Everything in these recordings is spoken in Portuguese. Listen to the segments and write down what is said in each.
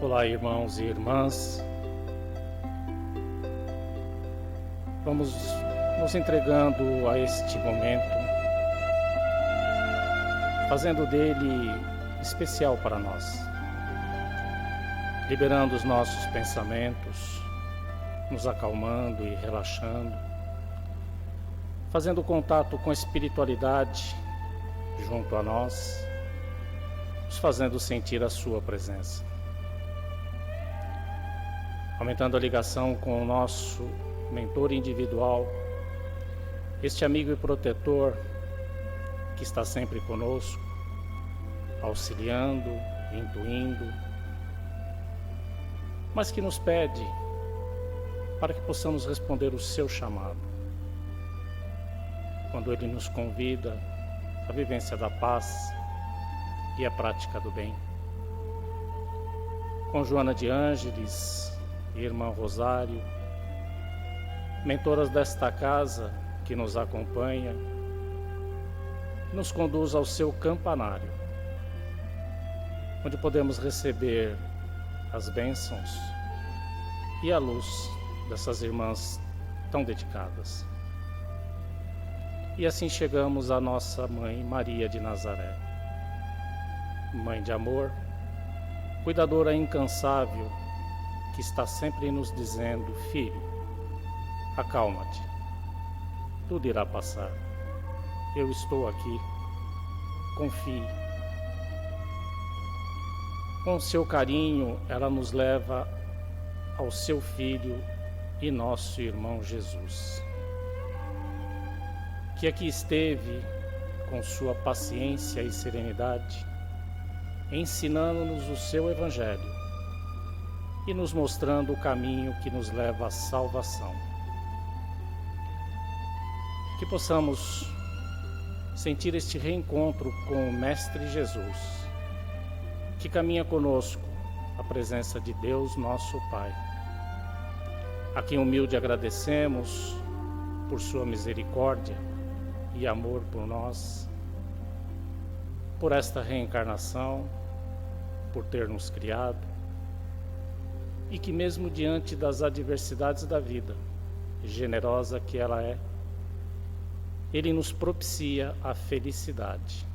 Olá, irmãos e irmãs. Vamos nos entregando a este momento, fazendo dele especial para nós, liberando os nossos pensamentos, nos acalmando e relaxando, fazendo contato com a espiritualidade junto a nós, nos fazendo sentir a sua presença, aumentando a ligação com o nosso mentor individual, este amigo e protetor que está sempre conosco, auxiliando, intuindo, mas que nos pede para que possamos responder o seu chamado, quando ele nos convida à vivência da paz e à prática do bem. Com Joana de Ângeles e Irmã Rosário, mentoras desta casa que nos acompanha, nos conduz ao seu campanário, onde podemos receber as bênçãos e a luz dessas irmãs tão dedicadas. E assim chegamos à nossa Mãe Maria de Nazaré, Mãe de amor, cuidadora incansável, que está sempre nos dizendo: filho, acalma-te, tudo irá passar, eu estou aqui, confie. Com seu carinho, ela nos leva ao seu Filho e nosso irmão Jesus, que aqui esteve com sua paciência e serenidade, ensinando-nos o seu Evangelho e nos mostrando o caminho que nos leva à salvação. Que possamos sentir este reencontro com o Mestre Jesus, que caminha conosco a presença de Deus, nosso Pai, a quem humilde agradecemos por sua misericórdia e amor por nós, por esta reencarnação, por ter nos criado, e que mesmo diante das adversidades da vida, generosa que ela é, Ele nos propicia a felicidade,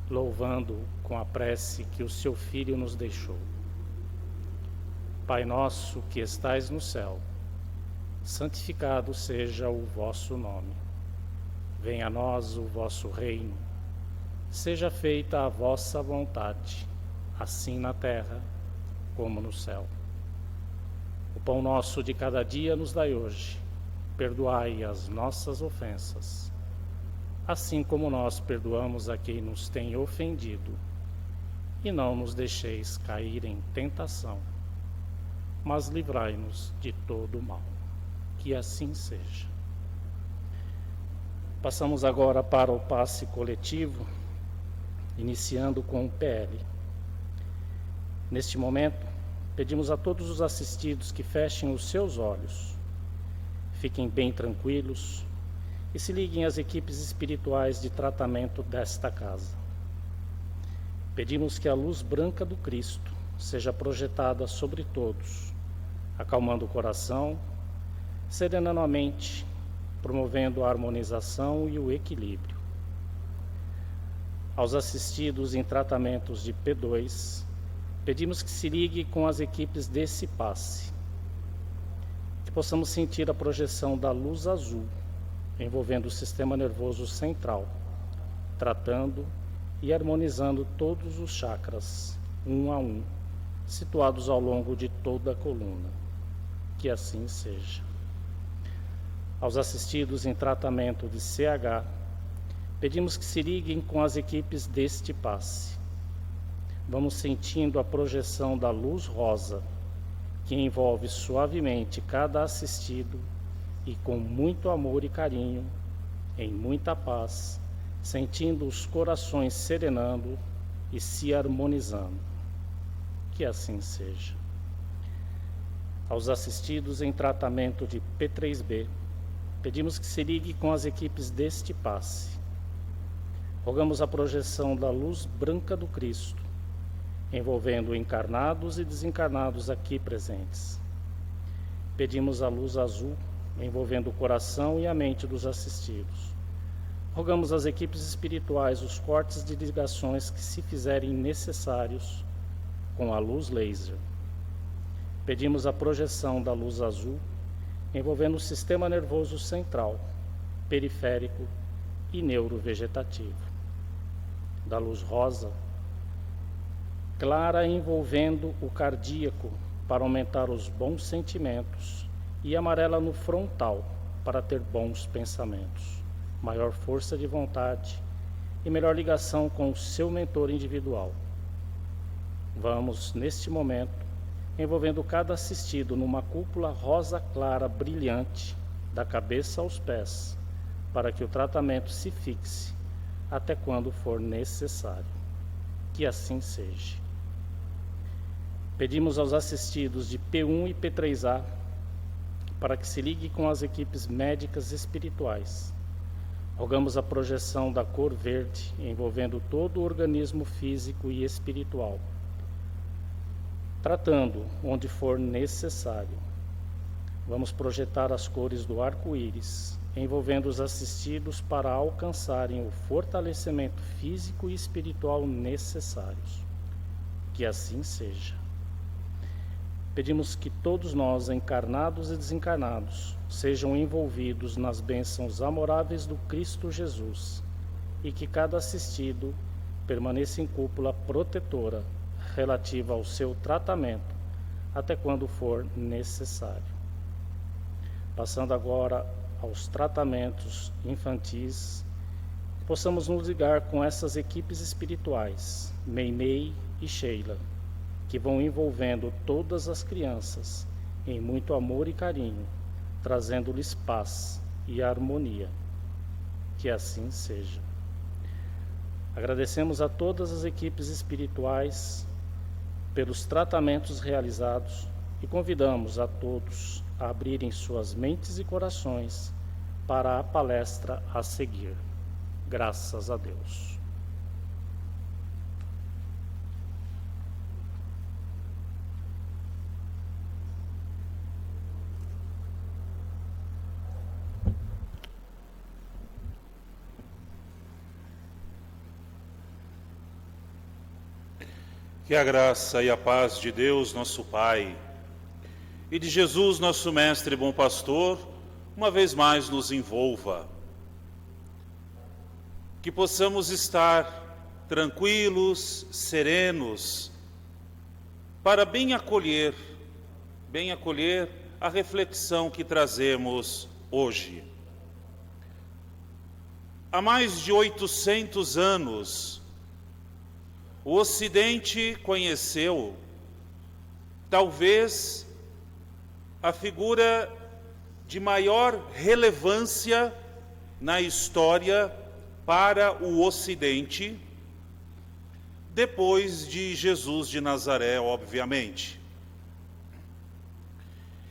louvando com a prece que o seu Filho nos deixou. Pai nosso que estais no céu, santificado seja o vosso nome. Venha a nós o vosso reino. Seja feita a vossa vontade, assim na terra como no céu. O pão nosso de cada dia nos dai hoje. Perdoai as nossas ofensas, assim como nós perdoamos a quem nos tem ofendido. E não nos deixeis cair em tentação, mas livrai-nos de todo o mal. Que assim seja. Passamos agora para o passe coletivo, iniciando com o PL. Neste momento, pedimos a todos os assistidos que fechem os seus olhos, fiquem bem tranquilos e se liguem às equipes espirituais de tratamento desta casa. Pedimos que a luz branca do Cristo seja projetada sobre todos, acalmando o coração, serenando a mente, promovendo a harmonização e o equilíbrio. Aos assistidos em tratamentos de P2, pedimos que se ligue com as equipes desse passe, que possamos sentir a projeção da luz azul envolvendo o sistema nervoso central, tratando e harmonizando todos os chakras, um a um, situados ao longo de toda a coluna. Que assim seja. Aos assistidos em tratamento de CH, pedimos que se liguem com as equipes deste passe. Vamos sentindo a projeção da luz rosa, que envolve suavemente cada assistido e com muito amor e carinho, em muita paz, sentindo os corações serenando e se harmonizando. Que assim seja. Aos assistidos em tratamento de P3B, pedimos que se ligue com as equipes deste passe. Rogamos a projeção da luz branca do Cristo, envolvendo encarnados e desencarnados aqui presentes. Pedimos a luz azul, envolvendo o coração e a mente dos assistidos. Rogamos às equipes espirituais os cortes de ligações que se fizerem necessários com a luz laser. Pedimos a projeção da luz azul, envolvendo o sistema nervoso central, periférico e neurovegetativo. Da luz rosa, clara, envolvendo o cardíaco para aumentar os bons sentimentos, e amarela no frontal para ter bons pensamentos, maior força de vontade e melhor ligação com o seu mentor individual. Vamos, neste momento, envolvendo cada assistido numa cúpula rosa clara brilhante, da cabeça aos pés, para que o tratamento se fixe até quando for necessário. Que assim seja. Pedimos aos assistidos de P1 e P3A para que se ligue com as equipes médicas espirituais. Rogamos a projeção da cor verde, envolvendo todo o organismo físico e espiritual, tratando onde for necessário. Vamos projetar as cores do arco-íris, envolvendo os assistidos para alcançarem o fortalecimento físico e espiritual necessários. Que assim seja. Pedimos que todos nós, encarnados e desencarnados, sejam envolvidos nas bênçãos amoráveis do Cristo Jesus e que cada assistido permaneça em cúpula protetora relativa ao seu tratamento até quando for necessário. Passando agora aos tratamentos infantis, possamos nos ligar com essas equipes espirituais, Meimei e Sheila, que vão envolvendo todas as crianças em muito amor e carinho, trazendo-lhes paz e harmonia. Que assim seja. Agradecemos a todas as equipes espirituais pelos tratamentos realizados e convidamos a todos a abrirem suas mentes e corações para a palestra a seguir. Graças a Deus. Que a graça e a paz de Deus, nosso Pai, e de Jesus, nosso Mestre e bom pastor, uma vez mais nos envolva. Que possamos estar tranquilos, serenos, para bem acolher a reflexão que trazemos hoje. Há mais de 800 anos, o Ocidente conheceu, talvez, a figura de maior relevância na história para o Ocidente, depois de Jesus de Nazaré, obviamente.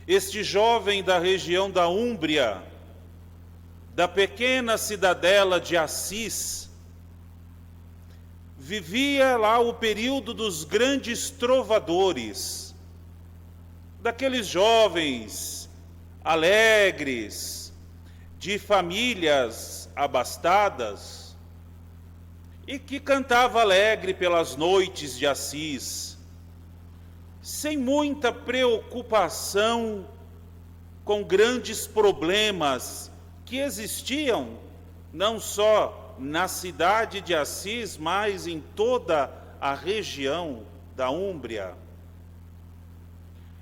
Este jovem da região da Úmbria, da pequena cidadela de Assis, vivia lá o período dos grandes trovadores, daqueles jovens alegres, de famílias abastadas, e que cantava alegre pelas noites de Assis, sem muita preocupação com grandes problemas que existiam, não só na cidade de Assis, mas em toda a região da Úmbria.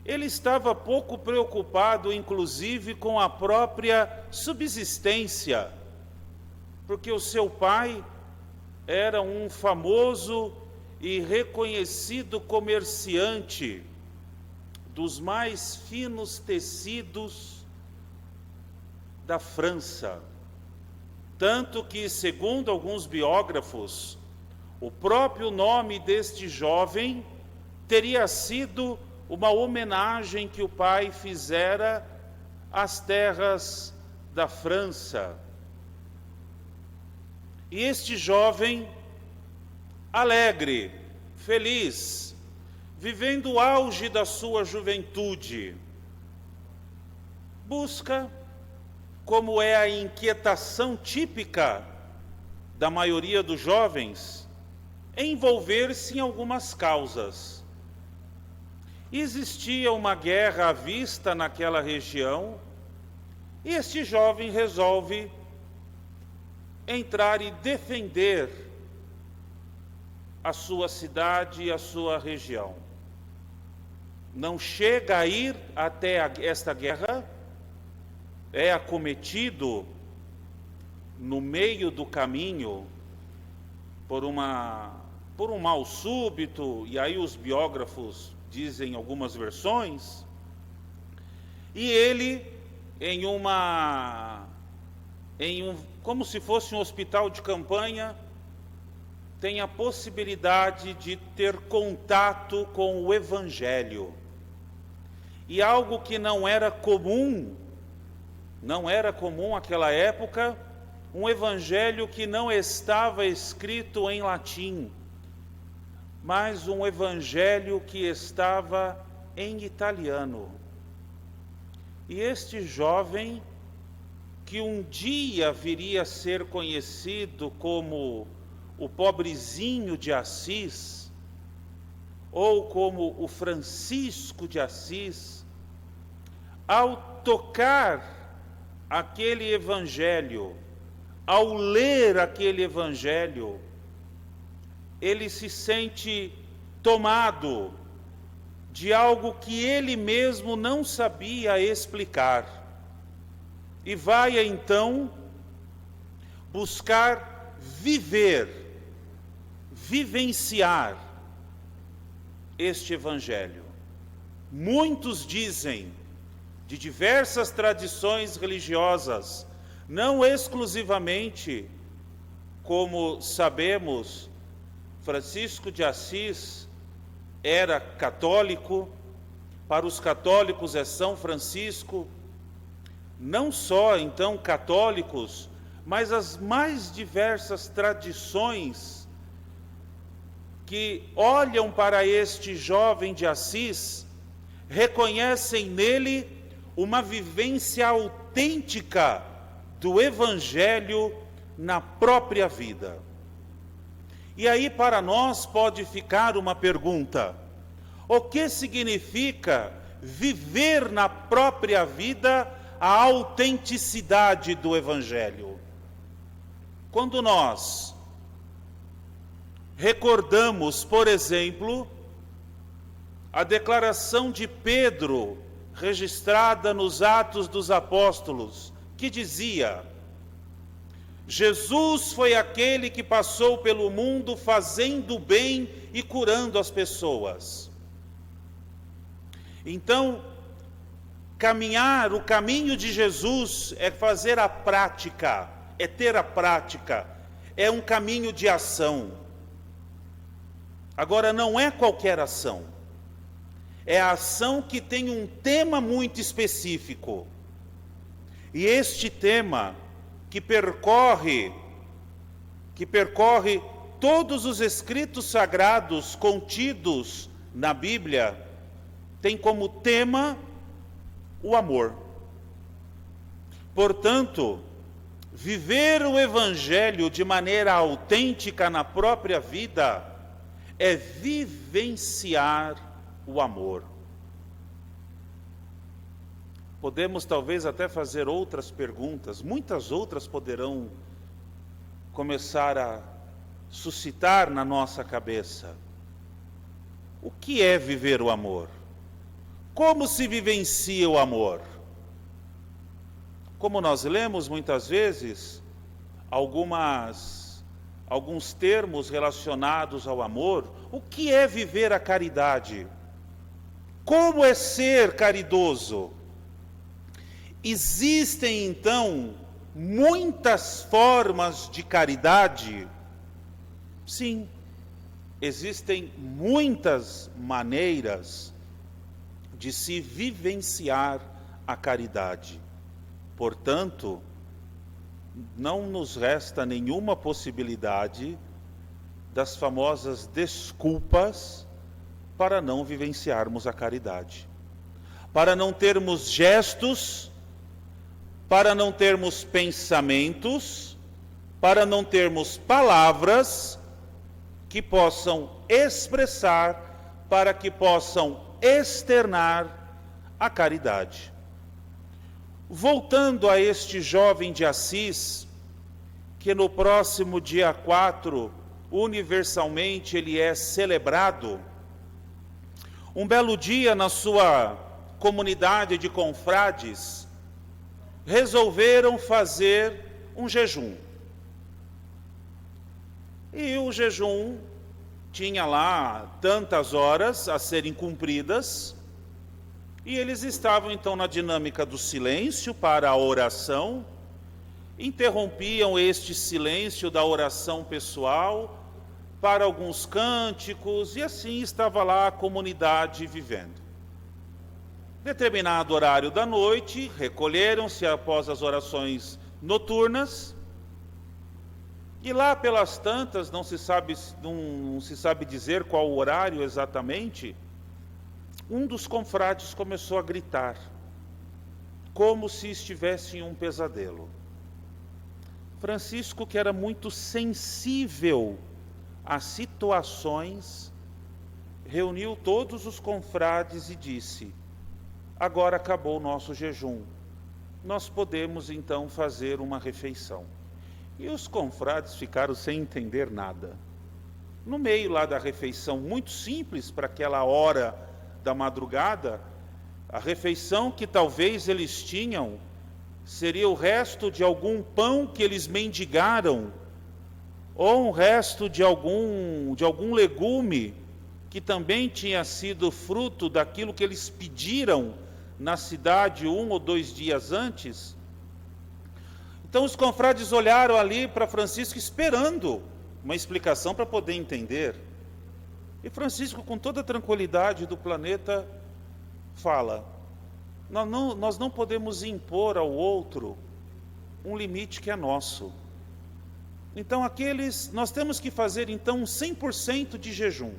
Ele estava pouco preocupado, inclusive, com a própria subsistência, porque o seu pai era um famoso e reconhecido comerciante dos mais finos tecidos da França. Tanto que, segundo alguns biógrafos, o próprio nome deste jovem teria sido uma homenagem que o pai fizera às terras da França. E este jovem, alegre, feliz, vivendo o auge da sua juventude, busca, como é a inquietação típica da maioria dos jovens, envolver-se em algumas causas. Existia uma guerra à vista naquela região, e este jovem resolve entrar e defender a sua cidade e a sua região. Não chega a ir até esta guerra, é acometido no meio do caminho por um mal súbito, e aí os biógrafos dizem algumas versões, e ele como se fosse um hospital de campanha, tem a possibilidade de ter contato com o Evangelho. E algo que não era comum naquela época, um Evangelho que não estava escrito em latim, mas um Evangelho que estava em italiano. E este jovem, que um dia viria a ser conhecido como o pobrezinho de Assis, ou como o Francisco de Assis, ao tocar aquele Evangelho, ao ler aquele Evangelho, ele se sente tomado de algo que ele mesmo não sabia explicar. E vai então buscar vivenciar este Evangelho. Muitos dizem, de diversas tradições religiosas, não exclusivamente, como sabemos, Francisco de Assis era católico, para os católicos é São Francisco, não só então católicos, mas as mais diversas tradições que olham para este jovem de Assis, reconhecem nele uma vivência autêntica do Evangelho na própria vida. E aí para nós pode ficar uma pergunta: o que significa viver na própria vida a autenticidade do Evangelho? Quando nós recordamos, por exemplo, a declaração de Pedro, registrada nos Atos dos Apóstolos, que dizia: Jesus foi aquele que passou pelo mundo fazendo o bem e curando as pessoas. Então, o caminho de Jesus é fazer a prática, é ter a prática, é um caminho de ação. Agora, não é qualquer ação, é a ação que tem um tema muito específico. E este tema que percorre todos os escritos sagrados contidos na Bíblia, tem como tema o amor. Portanto, viver o Evangelho de maneira autêntica na própria vida é vivenciar o amor. Podemos talvez até fazer outras perguntas, muitas outras poderão começar a suscitar na nossa cabeça. O que é viver o amor? Como se vivencia o amor? Como nós lemos muitas vezes alguns termos relacionados ao amor, o que é viver a caridade? Como é ser caridoso? Existem então muitas formas de caridade? Sim, existem muitas maneiras de se vivenciar a caridade. Portanto, não nos resta nenhuma possibilidade das famosas desculpas para não vivenciarmos a caridade, para não termos gestos, para não termos pensamentos, para não termos palavras que possam expressar, para que possam externar a caridade. Voltando a este jovem de Assis, que no próximo dia 4, universalmente ele é celebrado, um belo dia na sua comunidade de confrades, resolveram fazer um jejum. E o jejum tinha lá tantas horas a serem cumpridas, e eles estavam então na dinâmica do silêncio para a oração, interrompiam este silêncio da oração pessoal para alguns cânticos, e assim estava lá a comunidade vivendo. Determinado horário da noite, recolheram-se após as orações noturnas, e lá pelas tantas, não se sabe dizer qual o horário exatamente, um dos confrades começou a gritar, como se estivesse em um pesadelo. Francisco, que era muito sensível a situações, reuniu todos os confrades e disse: agora acabou o nosso jejum, nós podemos então fazer uma refeição. E os confrades ficaram sem entender nada. No meio lá da refeição, muito simples para aquela hora da madrugada, a refeição que talvez eles tinham seria o resto de algum pão que eles mendigaram, ou um resto de algum legume que também tinha sido fruto daquilo que eles pediram na cidade 1 ou 2 dias antes. Então os confrades olharam ali para Francisco esperando uma explicação para poder entender. E Francisco, com toda a tranquilidade do planeta, fala: nós não podemos impor ao outro um limite que é nosso. Então nós temos que fazer então 100% de jejum.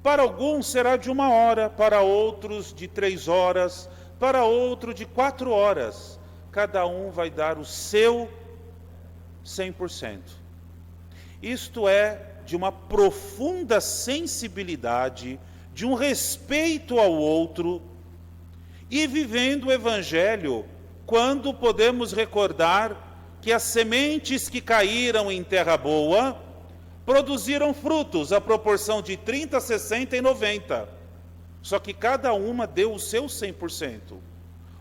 Para alguns será de 1 hora, para outros de 3 horas, para outro de 4 horas. Cada um vai dar o seu 100%. Isto é de uma profunda sensibilidade, de um respeito ao outro, e vivendo o Evangelho, quando podemos recordar que as sementes que caíram em terra boa produziram frutos à proporção de 30, 60 e 90. Só que cada uma deu o seu 100%.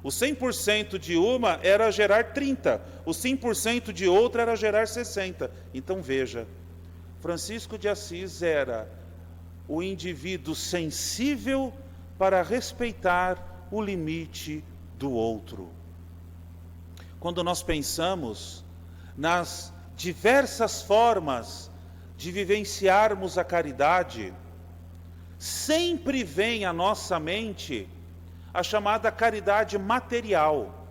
O 100% de uma era gerar 30, o 100% de outra era gerar 60. Então veja, Francisco de Assis era o indivíduo sensível para respeitar o limite do outro. Quando nós pensamos nas diversas formas de vivenciarmos a caridade, sempre vem à nossa mente a chamada caridade material,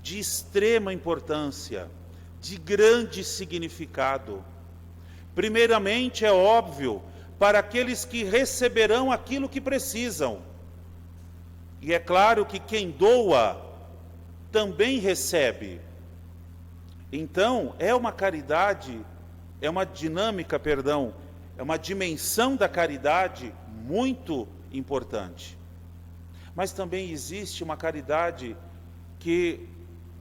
de extrema importância, de grande significado. Primeiramente, é óbvio, para aqueles que receberão aquilo que precisam. E é claro que quem doa também recebe. Então, é uma dimensão da caridade muito importante. Mas também existe uma caridade que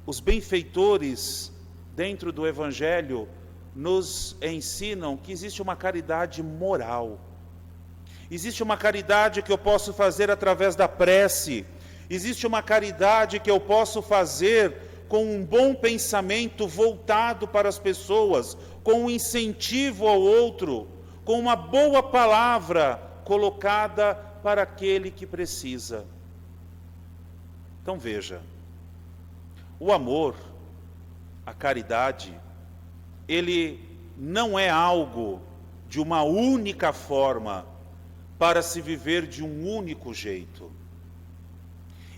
os benfeitores dentro do Evangelho nos ensinam, que existe uma caridade moral. Existe uma caridade que eu posso fazer através da prece. Existe uma caridade que eu posso fazer com um bom pensamento voltado para as pessoas, com um incentivo ao outro, com uma boa palavra colocada para aquele que precisa. Então veja, o amor, a caridade, ele não é algo de uma única forma para se viver de um único jeito.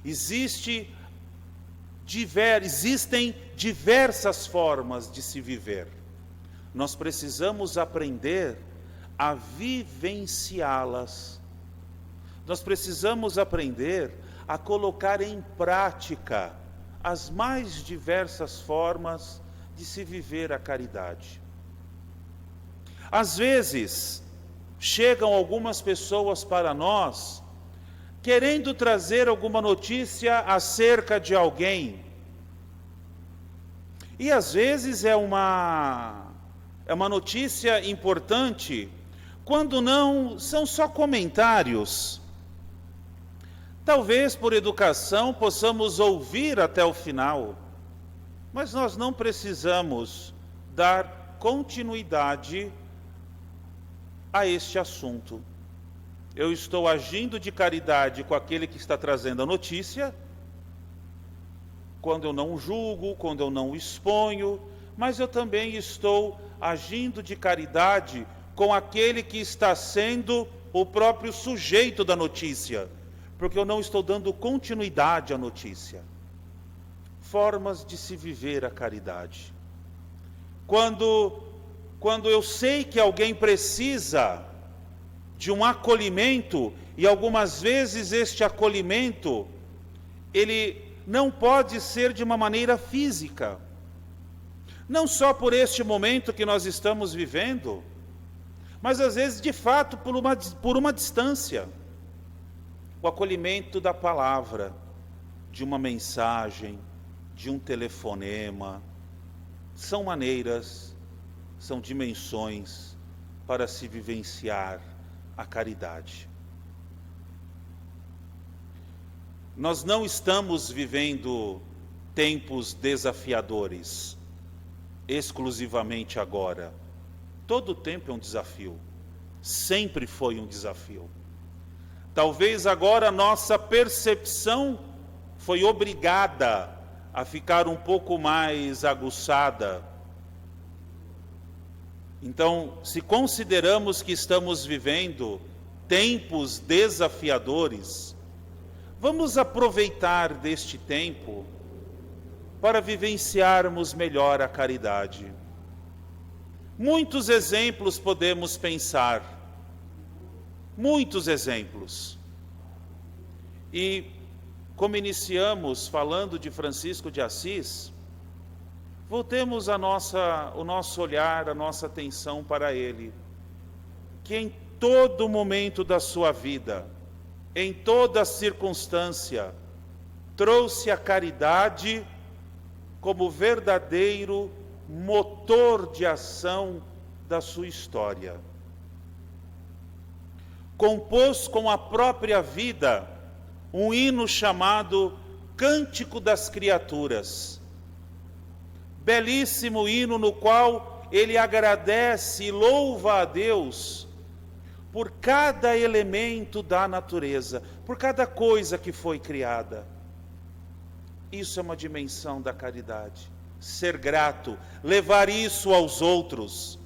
Existem diversas formas de se viver. nós precisamos aprender a vivenciá-las. Nós precisamos aprender a colocar em prática as mais diversas formas de se viver a caridade. Às vezes, chegam algumas pessoas para nós querendo trazer alguma notícia acerca de alguém. E às vezes é uma notícia importante, quando não são só comentários. Talvez por educação possamos ouvir até o final, mas nós não precisamos dar continuidade a este assunto. Eu estou agindo de caridade com aquele que está trazendo a notícia, quando eu não julgo, quando eu não exponho, mas eu também estou agindo de caridade com aquele que está sendo o próprio sujeito da notícia, porque eu não estou dando continuidade à notícia. Formas de se viver a caridade. Quando eu sei que alguém precisa de um acolhimento, e algumas vezes este acolhimento, ele não pode ser de uma maneira física. Não só por este momento que nós estamos vivendo, mas às vezes, de fato, por uma distância. O acolhimento da palavra, de uma mensagem, de um telefonema, são maneiras, são dimensões para se vivenciar a caridade. Nós não estamos vivendo tempos desafiadores, exclusivamente agora. Todo tempo é um desafio, sempre foi um desafio. Talvez agora a nossa percepção foi obrigada a ficar um pouco mais aguçada. Então, se consideramos que estamos vivendo tempos desafiadores, vamos aproveitar deste tempo para vivenciarmos melhor a caridade. Muitos exemplos podemos pensar, muitos exemplos. E como iniciamos falando de Francisco de Assis, voltemos o nosso olhar, a nossa atenção para ele, que em todo momento da sua vida, em toda circunstância, trouxe a caridade como verdadeiro motor de ação da sua história. Compôs com a própria vida um hino chamado Cântico das Criaturas. Belíssimo hino no qual ele agradece e louva a Deus por cada elemento da natureza, por cada coisa que foi criada. Isso é uma dimensão da caridade. Ser grato, levar isso aos outros,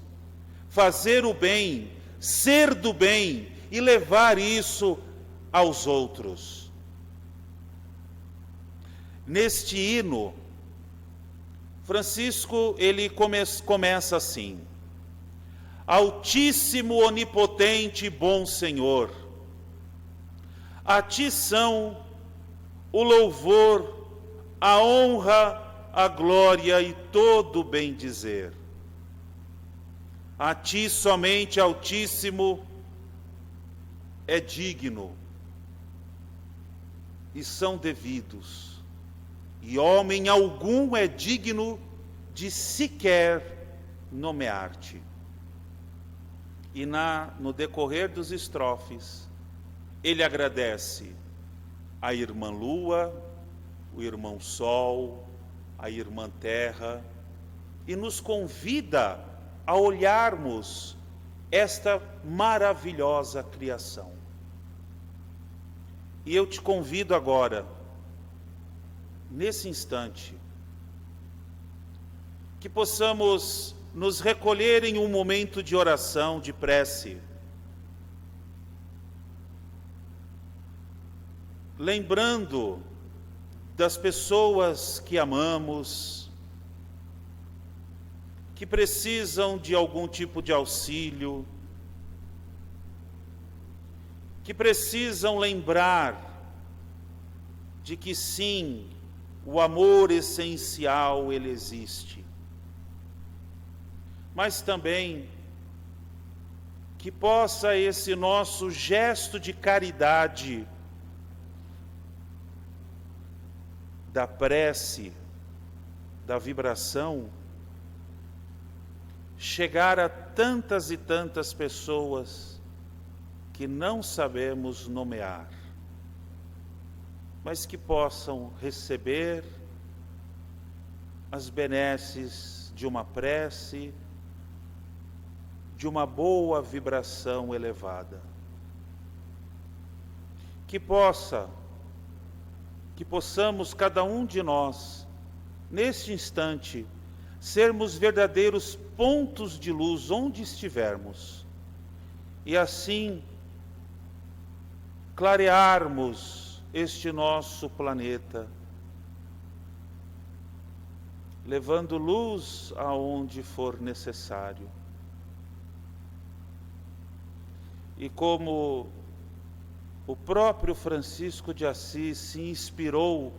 fazer o bem, ser do bem e levar isso aos outros. Neste hino, Francisco, ele começa assim: Altíssimo, onipotente e bom Senhor, a ti são o louvor, a honra, a glória e todo o bem-dizer. A ti somente, Altíssimo, é digno e são devidos, e homem algum é digno de sequer nomear-te. E no decorrer dos estrofes, ele agradece a irmã Lua, o irmão Sol, a irmã Terra, e nos convida a olharmos esta maravilhosa criação. E eu te convido agora, nesse instante, que possamos nos recolher em um momento de oração, de prece, lembrando das pessoas que amamos, que precisam de algum tipo de auxílio, que precisam lembrar de que sim, o amor essencial ele existe, mas também que possa esse nosso gesto de caridade, da prece, da vibração, chegar a tantas e tantas pessoas que não sabemos nomear, mas que possam receber as benesses de uma prece, de uma boa vibração elevada. Que possamos cada um de nós, neste instante, sermos verdadeiros pontos de luz onde estivermos, e assim clarearmos este nosso planeta, levando luz aonde for necessário. E como o próprio Francisco de Assis se inspirou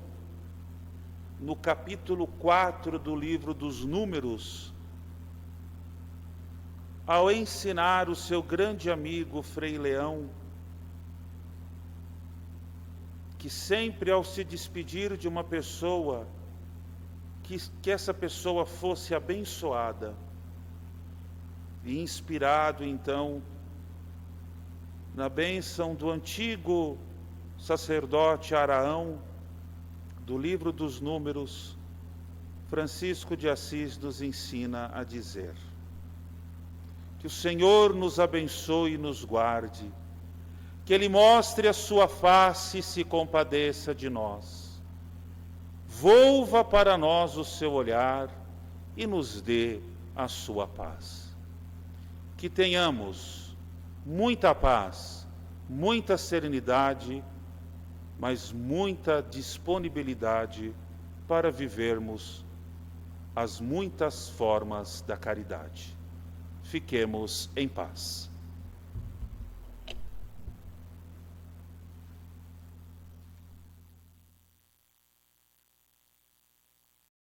no capítulo 4 do livro dos Números, ao ensinar o seu grande amigo Frei Leão, que sempre ao se despedir de uma pessoa, que essa pessoa fosse abençoada, e inspirado então na bênção do antigo sacerdote Araão, do livro dos Números, Francisco de Assis nos ensina a dizer: que o Senhor nos abençoe e nos guarde, que Ele mostre a sua face e se compadeça de nós, volva para nós o seu olhar e nos dê a sua paz. Que tenhamos muita paz, muita serenidade, mas muita disponibilidade para vivermos as muitas formas da caridade. Fiquemos em paz.